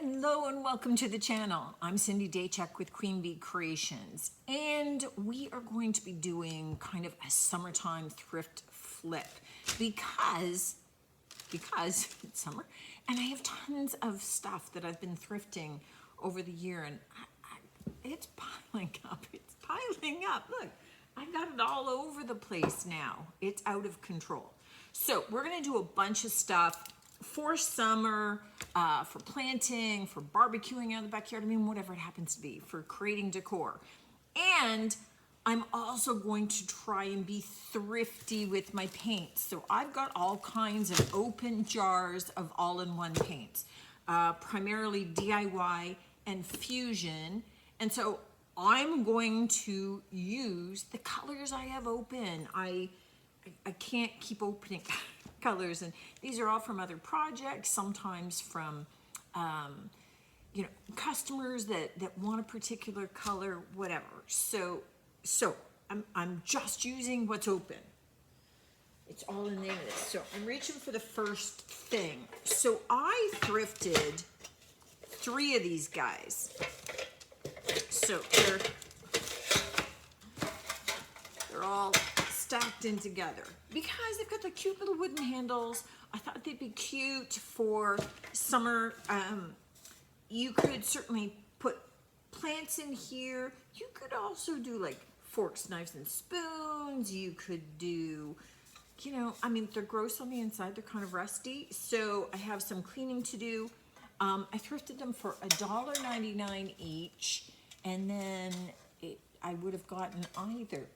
Hello and welcome to the channel. I'm Cindy Daychuk with Queen Bee Creations, and we are going to be doing kind of a summertime thrift flip because it's summer and I have tons of stuff that I've been thrifting over the year, and it's piling up. It's piling up. Look, I got it all over the place now. It's out of control. So we're gonna do a bunch of stuff for summer, for planting, for barbecuing out in the backyard, I mean, whatever it happens to be, for creating decor. And I'm also going to try and be thrifty with my paints. So I've got all kinds of open jars of all-in-one paints, primarily DIY and fusion. And so I'm going to use the colors I have open. I can't keep opening colors, and these are all from other projects, sometimes from customers that want a particular color, whatever. So I'm just using what's open. It's all in the name of this. So I'm reaching for the first thing. So I thrifted 3 of these guys. So they're all stacked in together because they've got the cute little wooden handles. I thought they'd be cute for summer. You could certainly put plants in here. You could also do like forks, knives, and spoons. You could do, I mean, they're gross on the inside. They're kind of rusty. So I have some cleaning to do. I thrifted them for $1.99 each. And then I would have gotten either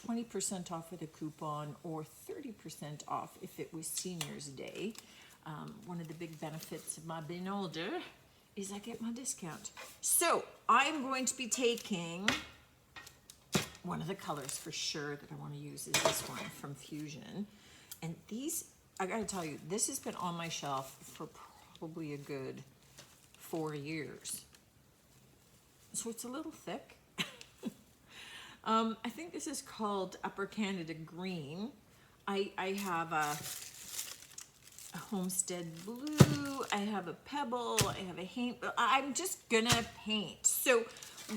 20% off with a coupon or 30% off if it was Senior's Day. One of the big benefits of my being older is I get my discount. So I'm going to be taking one of the colors for sure that I want to use is this one from Fusion. And these, I gotta tell you, this has been on my shelf for probably a good 4 years. So it's a little thick. I think this is called Upper Canada Green. I have a Homestead Blue, I have a Pebble, I have a Haint. I'm just gonna paint. So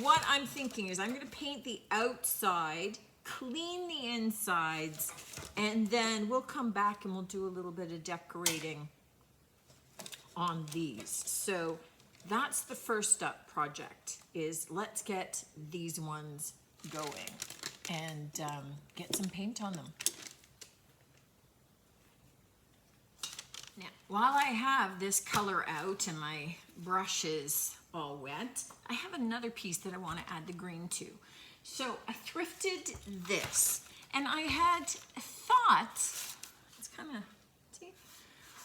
what I'm thinking is I'm gonna paint the outside, clean the insides, and then we'll come back and we'll do a little bit of decorating on these. So that's the first up project, is let's get these ones going and get some paint on them. Now, while I have this color out and my brush is all wet, I have another piece that I want to add the green to. So I thrifted this, and I had thought, it's kind of, see,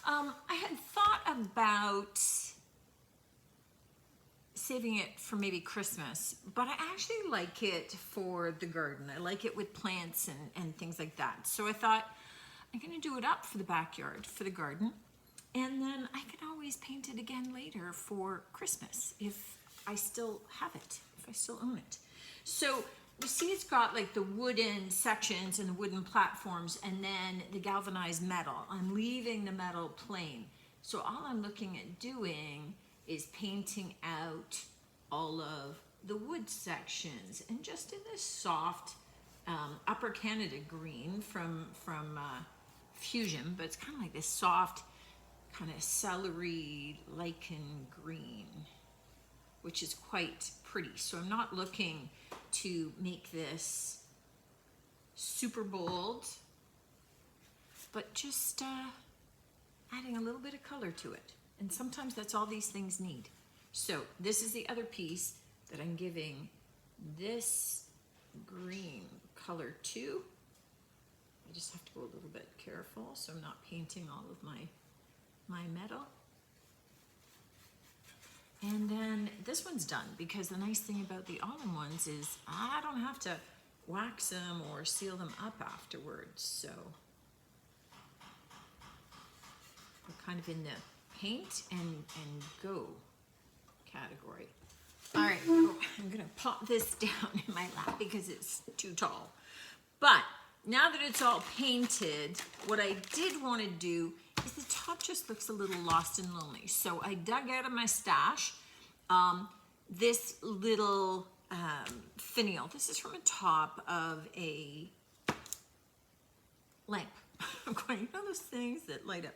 I had thought about saving it for maybe Christmas, but I actually like it for the garden. I like it with plants and things like that. So I thought I'm gonna do it up for the backyard, for the garden, and then I can always paint it again later for Christmas if I still have it, if I still own it. So you see it's got like the wooden sections and the wooden platforms and then the galvanized metal. I'm leaving the metal plain. So all I'm looking at doing is painting out all of the wood sections, and just in this soft Upper Canada Green from Fusion, but it's kind of like this soft kind of celery lichen green, which is quite pretty. So I'm not looking to make this super bold, but just adding a little bit of color to it. And sometimes that's all these things need. So this is the other piece that I'm giving this green color to. I just have to go a little bit careful so I'm not painting all of my metal. And then this one's done, because the nice thing about the all-in-ones is I don't have to wax them or seal them up afterwards. So we're kind of in the paint and go category. All right, I'm gonna pop this down in my lap because it's too tall. But now that it's all painted, what I did want to do is the top just looks a little lost and lonely. So I dug out of my stash this little finial. This is from a top of a lamp. I'm going, you know those things that light up?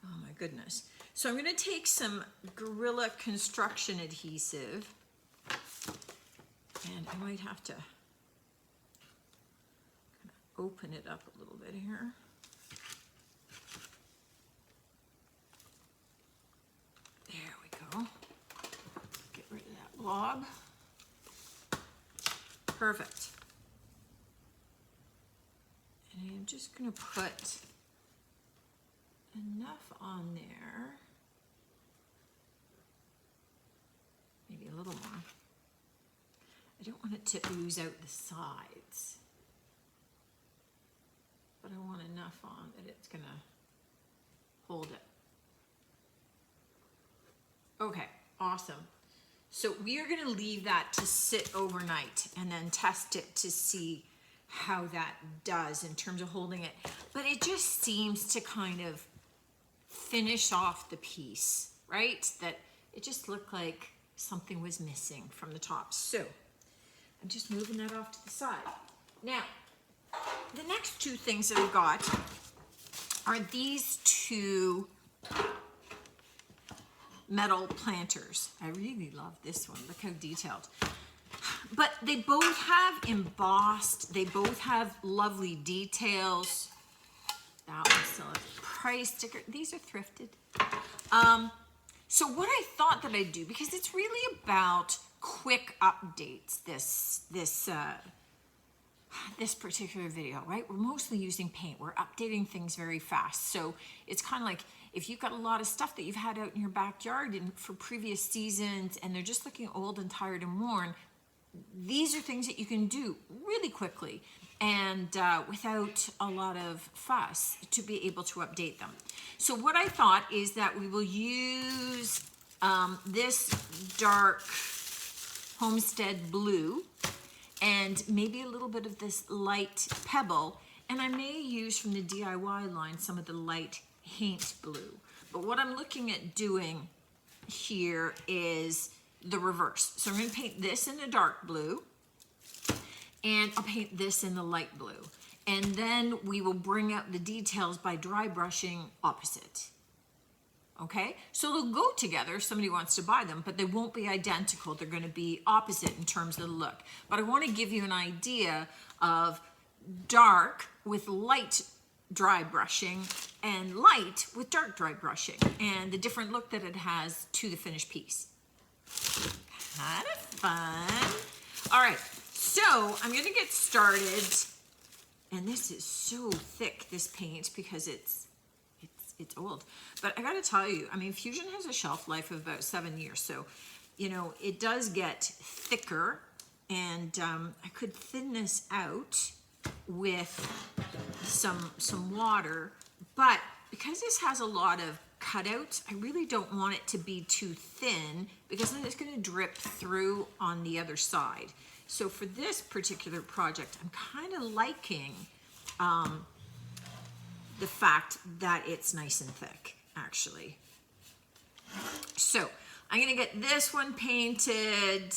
Oh my goodness. So I'm going to take some Gorilla construction adhesive, and I might have to kind of open it up a little bit here. There we go. Get rid of that blob. Perfect. And I'm just going to put enough on there, maybe a little more. I don't want it to ooze out the sides, but I want enough on that it's going to hold it. Okay, awesome. So we are going to leave that to sit overnight and then test it to see how that does in terms of holding it. But it just seems to kind of finish off the piece, right? That it just looked like something was missing from the top. So I'm just moving that off to the side. Now, the next two things that I've got are these two metal planters. I really love this one. Look how detailed. But they both have embossed. They both have lovely details. That one's still a price sticker. These are thrifted. So what I thought that I'd do, because it's really about quick updates, this particular video, right? We're mostly using paint. We're updating things very fast. So it's kind of like if you've got a lot of stuff that you've had out in your backyard and for previous seasons and they're just looking old and tired and worn, these are things that you can do really quickly and without a lot of fuss to be able to update them. So what I thought is that we will use this dark Homestead blue and maybe a little bit of this light pebble, and I may use from the DIY line some of the light Haint blue. But what I'm looking at doing here is the reverse. So I'm going to paint this in the dark blue, and I'll paint this in the light blue. And then we will bring out the details by dry brushing opposite. Okay, so they'll go together if somebody wants to buy them, but they won't be identical. They're going to be opposite in terms of the look. But I want to give you an idea of dark with light dry brushing and light with dark dry brushing and the different look that it has to the finished piece. Kind of fun. All right, so I'm going to get started. And this is so thick, this paint, because it's old. But I gotta tell you, I mean, Fusion has a shelf life of about 7 years. So, you know, it does get thicker, and I could thin this out with some water, but because this has a lot of cutouts, I really don't want it to be too thin because then it's gonna drip through on the other side. So for this particular project, I'm kind of liking the fact that it's nice and thick, actually. So I'm gonna get this one painted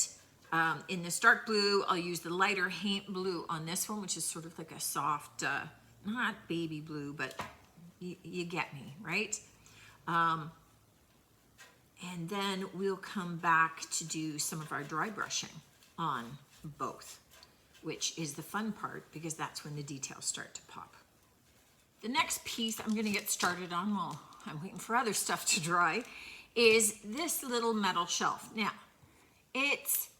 in this dark blue. I'll use the lighter Haint blue on this one, which is sort of like a soft, not baby blue, but you get me, right? And then we'll come back to do some of our dry brushing on both, which is the fun part because that's when the details start to pop. The next piece I'm going to get started on while I'm waiting for other stuff to dry is this little metal shelf. Now, it's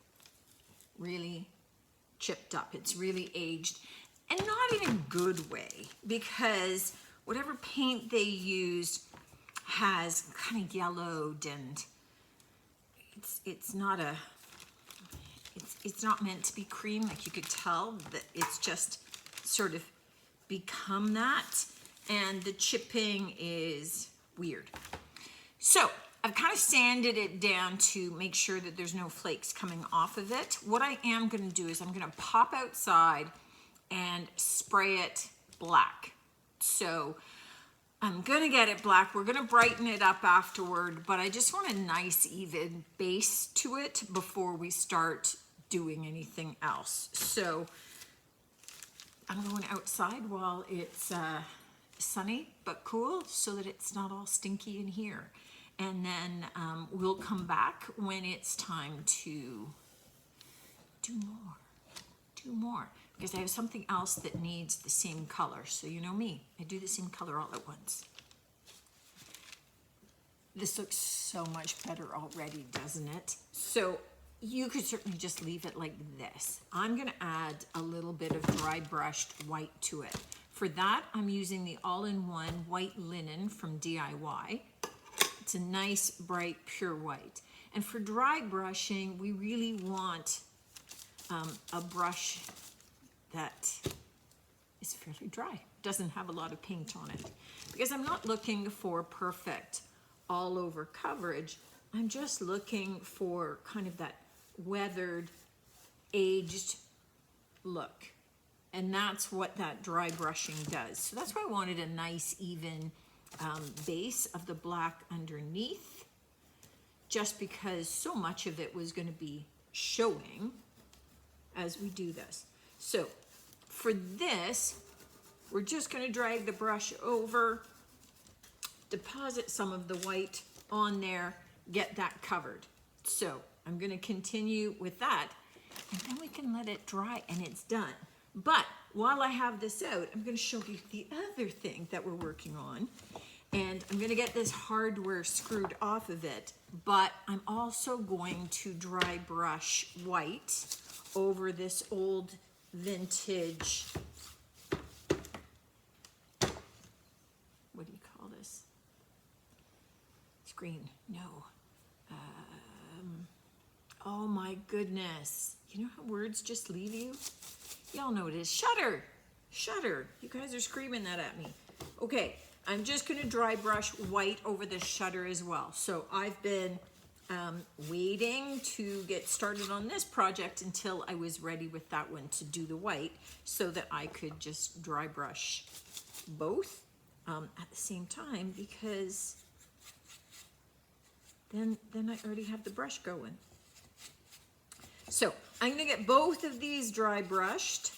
really chipped up. It's really aged, and not in a good way, because whatever paint they used has kind of yellowed, and it's not meant to be cream. Like, you could tell that it's just sort of become that, and the chipping is weird. So I've kind of sanded it down to make sure that there's no flakes coming off of it. What I am going to do is I'm going to pop outside and spray it black. So I'm gonna get it black. We're gonna brighten it up afterward, but I just want a nice even base to it before we start doing anything else. So I'm going outside while it's sunny but cool so that it's not all stinky in here. And then we'll come back when it's time to do more. Because I have something else that needs the same color. So you know me, I do the same color all at once. This looks so much better already, doesn't it? So you could certainly just leave it like this. I'm gonna add a little bit of dry brushed white to it. For that, I'm using the all-in-one white linen from DIY. It's a nice, bright, pure white. And for dry brushing, we really want a brush that is fairly dry, doesn't have a lot of paint on it. Because I'm not looking for perfect all over coverage, I'm just looking for kind of that weathered, aged look. And that's what that dry brushing does. So that's why I wanted a nice even base of the black underneath, just because so much of it was going to be showing as we do this. So for this, we're just going to drag the brush over, deposit some of the white on there, get that covered. So I'm going to continue with that, and then we can let it dry and it's done. But while I have this out, I'm going to show you the other thing that we're working on. And I'm going to get this hardware screwed off of it, but I'm also going to dry brush white over this old vintage, what do you call this? Screen, no. Oh my goodness. You know how words just leave you? Y'all know it is. Shutter. Shutter. You guys are screaming that at me. Okay, I'm just going to dry brush white over the shutter as well. So I've been waiting to get started on this project until I was ready with that one to do the white so that I could just dry brush both at the same time, because then I already have the brush going. So I'm going to get both of these dry brushed,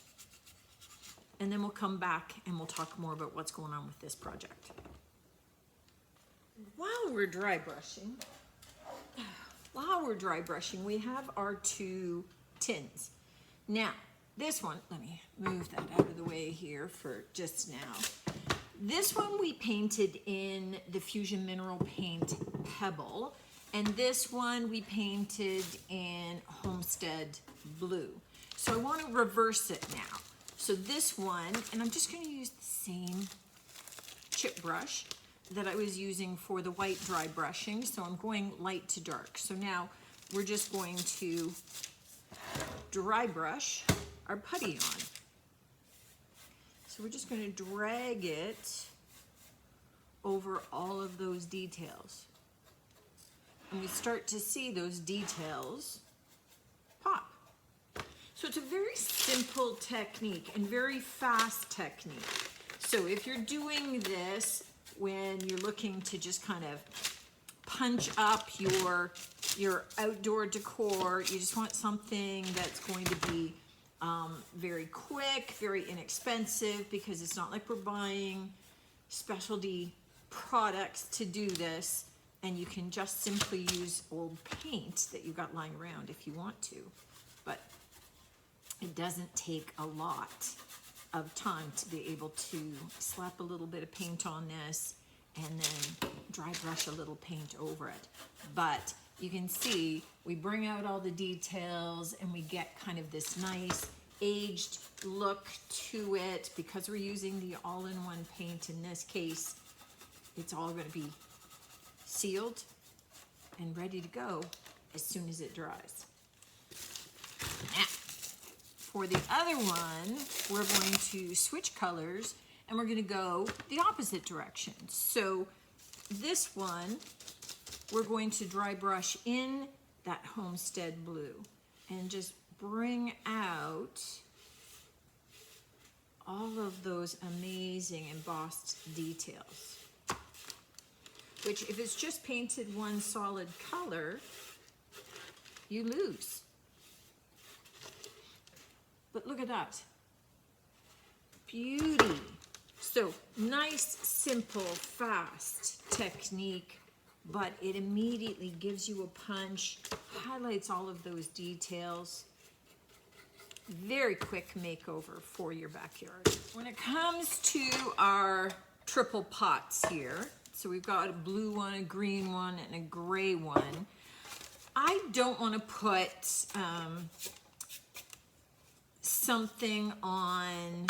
and then we'll come back and we'll talk more about what's going on with this project. While we're dry brushing, we have our two tins. Now, this one, let me move that out of the way here for just now. This one we painted in the Fusion Mineral Paint Pebble, and this one we painted in Homestead Blue. So I want to reverse it now. So this one, and I'm just going to use the same chip brush that I was using for the white dry brushing. So I'm going light to dark. So now we're just going to dry brush our putty on. So we're just going to drag it over all of those details. And we start to see those details pop. So it's a very simple technique and very fast technique. So if you're doing this when you're looking to just kind of punch up your outdoor decor, you just want something that's going to be very quick, very inexpensive, because it's not like we're buying specialty products to do this, and you can just simply use old paint that you've got lying around if you want to. But it doesn't take a lot of time to be able to slap a little bit of paint on this and then dry brush a little paint over it. But you can see we bring out all the details and we get kind of this nice aged look to it, because we're using the all-in-one paint. In this case, it's all going to be sealed and ready to go as soon as it dries. Now, for the other one, we're going to switch colors and we're going to go the opposite direction. So this one, we're going to dry brush in that Homestead Blue and just bring out all of those amazing embossed details. which if it's just painted one solid color, you lose. But look at that. Beauty. So nice, simple, fast technique, but it immediately gives you a punch, highlights all of those details. Very quick makeover for your backyard. When it comes to our triple pots here, so we've got a blue one, a green one, and a gray one. I don't want to put something on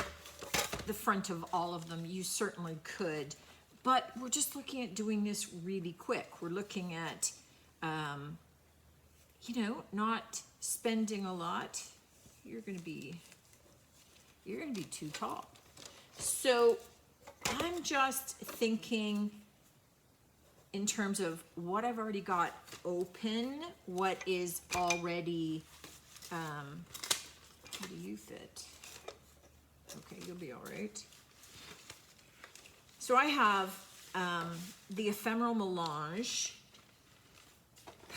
the front of all of them. You certainly could, but we're just looking at doing this really quick. We're looking at, you know, not spending a lot. You're gonna be too tall. So I'm just thinking in terms of what I've already got open, what is already, how do you fit? Okay, you'll be all right. So I have the Ephemeral Melange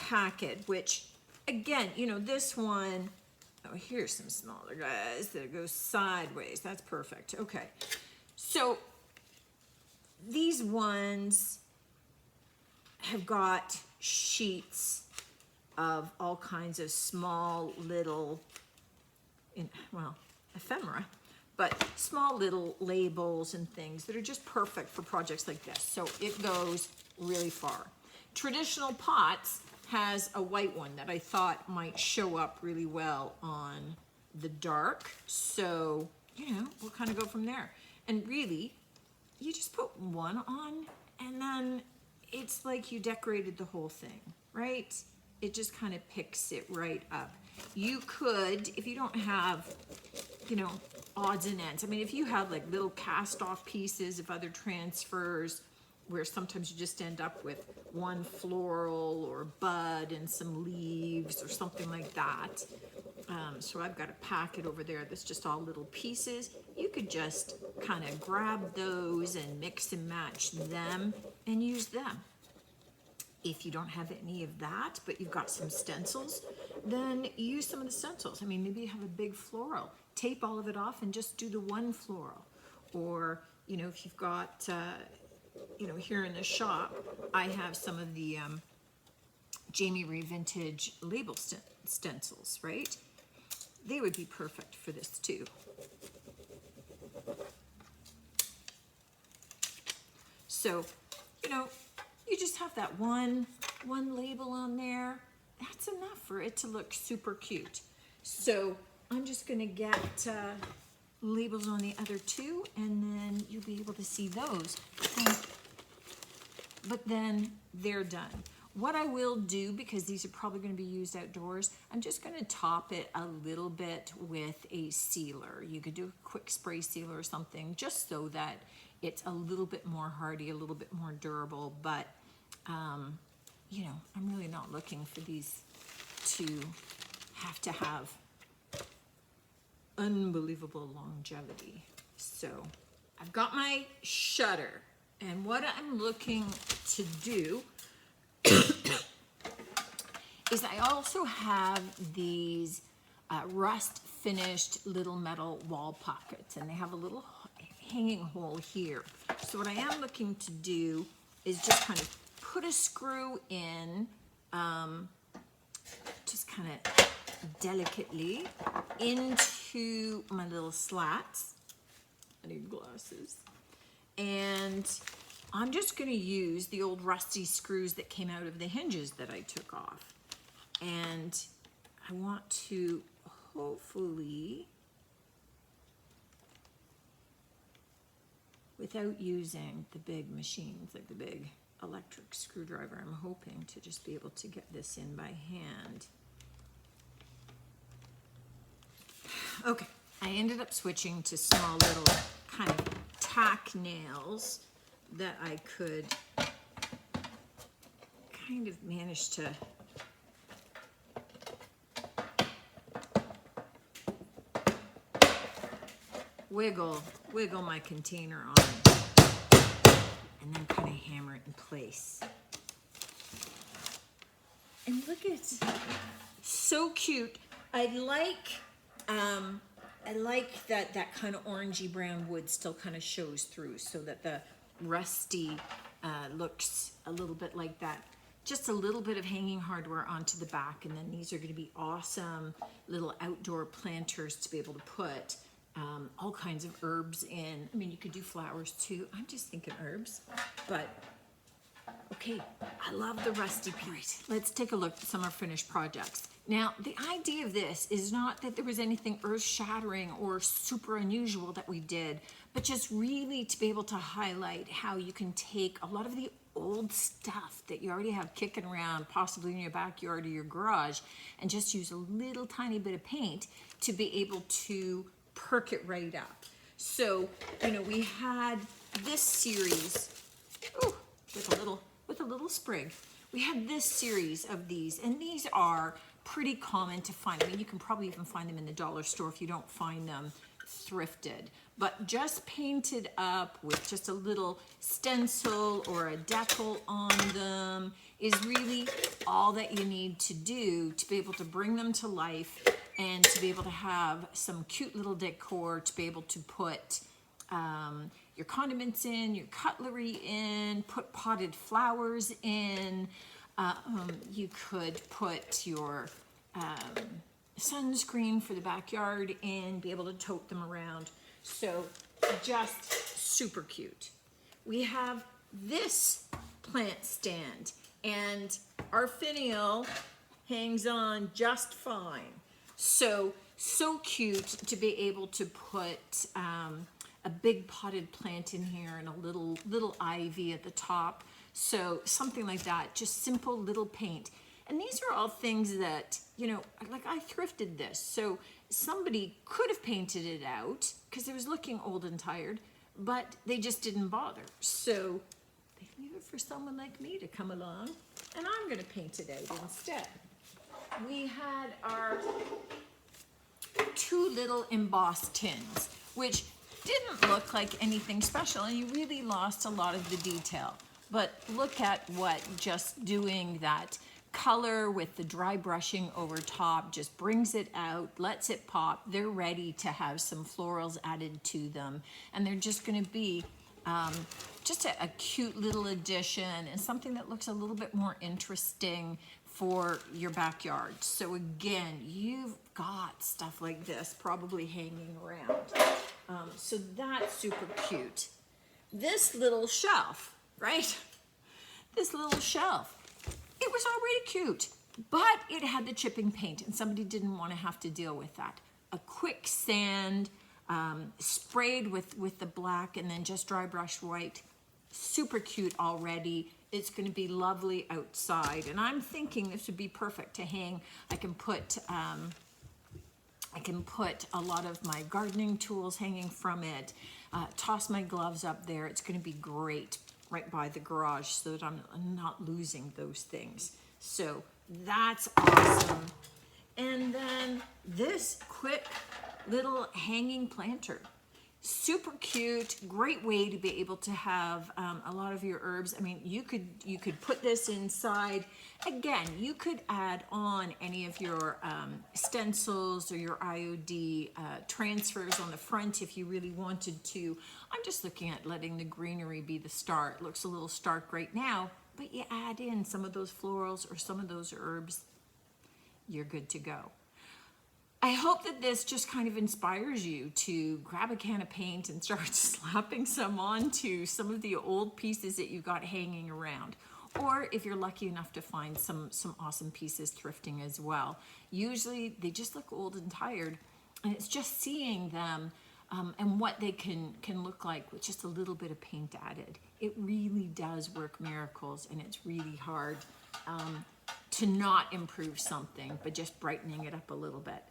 packet, which again, you know, this one, oh, here's some smaller guys that go sideways. That's perfect. Okay. So these ones have got sheets of all kinds of small little, well, ephemera, but small little labels and things that are just perfect for projects like this. So it goes really far. Traditional Pots has a white one that I thought might show up really well on the dark. So, you know, we'll kind of go from there. And really, you just put one on and then it's like you decorated the whole thing, right? It just kind of picks it right up. You could, if you don't have, you know, odds and ends. I mean, if you have like little cast off pieces of other transfers where sometimes you just end up with one floral or bud and some leaves or something like that. So I've got a packet over there that's just all little pieces. You could just kind of grab those and mix and match them and use them. If you don't have any of that, but you've got some stencils, then use some of the stencils. I mean, maybe you have a big floral. Tape all of it off and just do the one floral. Or, you know, if you've got, you know, here in the shop, I have some of the Jamie Ray Vintage label stencils, right? They would be perfect for this too. So, you know, you just have that one label on there. That's enough for it to look super cute. So I'm just gonna get labels on the other two, and then you'll be able to see those. But then they're done. What I will do, because these are probably going to be used outdoors, I'm just going to top it a little bit with a sealer. You could do a quick spray sealer or something, just so that it's a little bit more hardy, a little bit more durable. But you know, I'm really not looking for these to have unbelievable longevity. So I've got my shutter, and what I'm looking to do is I also have these rust finished little metal wall pockets, and they have a little hanging hole here. So what I am looking to do is just kind of put a screw in, just kind of delicately into my little slats. I need glasses. And I'm just going to use the old rusty screws that came out of the hinges that I took off. And I want to hopefully, without using the big machines, like the big electric screwdriver, I'm hoping to just be able to get this in by hand. Okay, I ended up switching to small little kind of tack nails that I could kind of manage to wiggle my container on, and then kind of hammer it in place. And look at, so cute. I like that kind of orangey brown wood still kind of shows through, so that the rusty looks a little bit like that. Just a little bit of hanging hardware onto the back, and then these are going to be awesome little outdoor planters to be able to put all kinds of herbs in. I mean, you could do flowers too. I'm just thinking herbs, but okay, I love the rusty piece. Let's take a look at some of our finished projects. Now, the idea of this is not that there was anything earth-shattering or super unusual that we did, but just really to be able to highlight how you can take a lot of the old stuff that you already have kicking around, possibly in your backyard or your garage, and just use a little tiny bit of paint to be able to perk it right up. So, you know, we had this series, ooh, with a little sprig. We had this series of these, and these are pretty common to find. I mean, you can probably even find them in the dollar store if you don't find them thrifted, but just painted up with just a little stencil or a decal on them is really all that you need to do to be able to bring them to life and to be able to have some cute little decor, to be able to put your condiments in, your cutlery in, put potted flowers in. You could put your sunscreen for the backyard in, be able to tote them around. So just super cute. We have this plant stand, and our finial hangs on just fine. So cute to be able to put a big potted plant in here and a little ivy at the top. So something like that, just simple little paint. And these are all things that, you know, like I thrifted this. So somebody could have painted it out because it was looking old and tired, but they just didn't bother. So they leave it for someone like me to come along, and I'm gonna paint it out instead. We had our 2 little embossed tins, which didn't look like anything special, and you really lost a lot of the detail. But look at what just doing that color with the dry brushing over top just brings it out, lets it pop. They're ready to have some florals added to them, and they're just going to be just a cute little addition and something that looks a little bit more interesting for your backyard. So again, you've got stuff like this probably hanging around. So that's super cute. This little shelf, right? This little shelf, it was already cute, but it had the chipping paint, and somebody didn't want to have to deal with that. A quick sand, sprayed with the black, and then just dry brushed white. Super cute already. It's going to be lovely outside, and I'm thinking this would be perfect to hang. I can put a lot of my gardening tools hanging from it, toss my gloves up there. It's going to be great right by the garage so that I'm not losing those things. So that's awesome. And then this quick little hanging planter. Super cute, great way to be able to have a lot of your herbs. I mean, you could put this inside. Again, you could add on any of your stencils or your IOD transfers on the front if you really wanted to. I'm just looking at letting the greenery be the star. It looks a little stark right now, but you add in some of those florals or some of those herbs, you're good to go. I hope that this just kind of inspires you to grab a can of paint and start slapping some onto some of the old pieces that you got hanging around. Or if you're lucky enough to find some awesome pieces thrifting as well. Usually they just look old and tired, and it's just seeing them and what they can look like with just a little bit of paint added. It really does work miracles, and it's really hard to not improve something, but just brightening it up a little bit.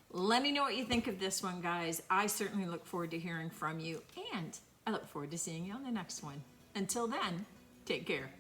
Let me know what you think of this one, guys. I certainly look forward to hearing from you, and I look forward to seeing you on the next one. Until then, take care.